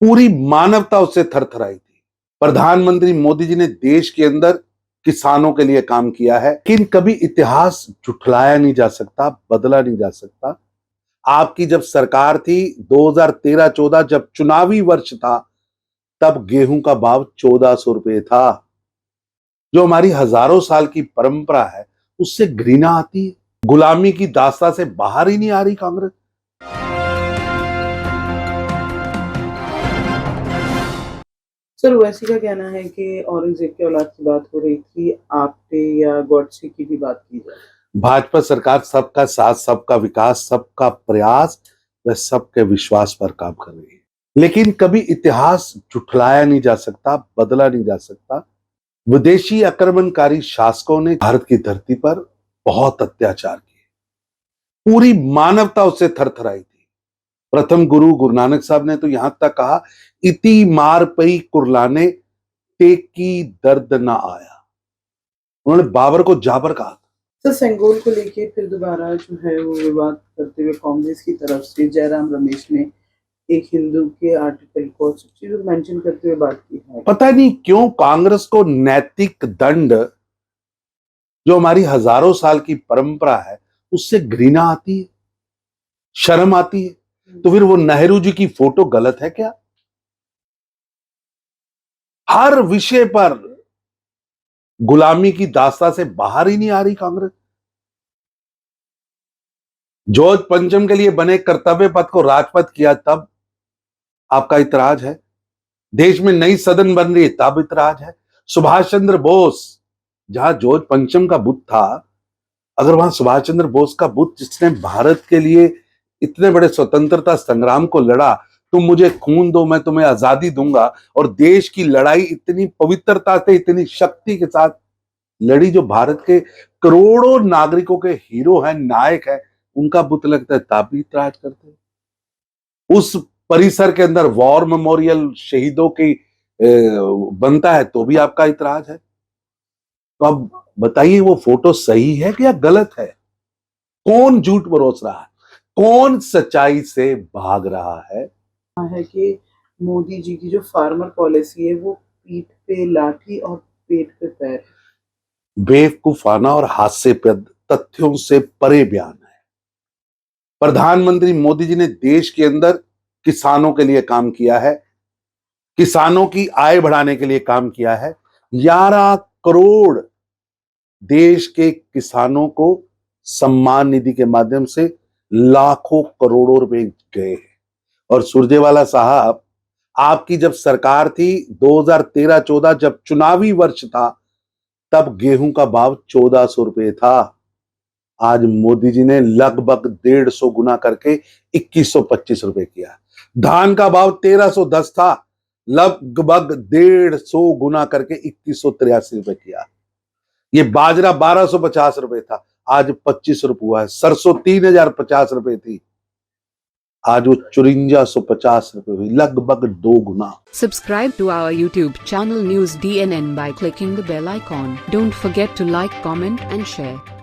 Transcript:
पूरी मानवता उससे थरथराई थी। प्रधानमंत्री मोदी जी ने देश के अंदर किसानों के लिए काम किया है, लेकिन कभी इतिहास झुठलाया नहीं जा सकता, बदला नहीं जा सकता। आपकी जब सरकार थी 2013-14 जब चुनावी वर्ष था, तब गेहूं का भाव 1400 रुपए था। जो हमारी हजारों साल की परंपरा है, उससे घृणा आती है। गुलामी की दास्ता से बाहर ही नहीं आ रही कांग्रेस। सर, ओवैसी का कहना है कि औरंगज़ेब की औलाद की बात हो रही थी, आपने या गॉडसे की भी बात की जाए। भाजपा सरकार सबका साथ, सबका विकास, सबका प्रयास व सबके विश्वास पर काम कर रही है, लेकिन कभी इतिहास झुठलाया नहीं जा सकता, बदला नहीं जा सकता। विदेशी आक्रमणकारी शासकों ने भारत की धरती पर बहुत अत्याचार किए, पूरी मानवता उससे थरथराई थी। प्रथम गुरु नानक साहब ने तो यहां तक कहा, इति मार पई कुरलाने ते की दर्द ना आया। उन्होंने बाबर को जाबर कहा था। सर, सेंगोल को लेके फिर दोबारा जो है वो विवाद करते हुए कांग्रेस की तरफ से जयराम रमेश ने एक हिंदू के आर्टिकल को सच्ची मेंशन करते हुए बात की है। पता नहीं क्यों कांग्रेस को नैतिक दंड, जो हमारी हजारों साल की परंपरा है, उससे घृणा आती है, शर्म आती है। तो फिर वो नेहरू जी की फोटो गलत है क्या? हर विषय पर गुलामी की दास्ता से बाहर ही नहीं आ रही कांग्रेस। जॉर्ज पंचम के लिए बने कर्तव्य पथ को राजपथ किया, तब आपका इतराज है। देश में नई सदन बन रही है, तब इतराज है। सुभाष चंद्र बोस, जहां जॉर्ज पंचम का बुत था, अगर वहां सुभाष चंद्र बोस का बुत, जिसने भारत के लिए इतने बड़े स्वतंत्रता संग्राम को लड़ा, तुम मुझे खून दो मैं तुम्हें आजादी दूंगा, और देश की लड़ाई इतनी पवित्रता से, इतनी शक्ति के साथ लड़ी, जो भारत के करोड़ों नागरिकों के हीरो हैं, नायक है, उनका बुत लगता है, तब भी इतराज करते हैं। उस परिसर के अंदर वॉर मेमोरियल शहीदों की बनता है, तो भी आपका इतराज है। तो अब बताइए, वो फोटो सही है कि या गलत है? कौन झूठ बरोस रहा है, कौन सच्चाई से भाग रहा है कि मोदी जी की जो फार्मर पॉलिसी है वो पीठ पे लाठी और पेट पे पैर। बेवकूफाना और हास्यास्पद तथ्यों से परे बयान है। प्रधानमंत्री मोदी जी ने देश के अंदर किसानों के लिए काम किया है, किसानों की आय बढ़ाने के लिए काम किया है। 11 करोड़ देश के किसानों को सम्मान निधि के माध्यम से लाखों करोड़ों रुपए गए हैं। और सुरजेवाला साहब, आपकी जब सरकार थी 2013-14 जब चुनावी वर्ष था, तब गेहूं का भाव 1400 रुपए था। आज मोदी जी ने लगभग 150 गुना करके 2125 रुपए किया। धान का भाव 1310 था, लगभग 150 गुना करके 2183 रुपए किया। ये बाजरा 1250 रुपए था, आज 25 रुपए हुआ है। सरसों 3050 रुपए थी, आज वो 5450 रुपए हुई, लगभग 2 गुना। Subscribe to our YouTube channel News DNN by clicking the bell icon. Don't forget to like, comment and share.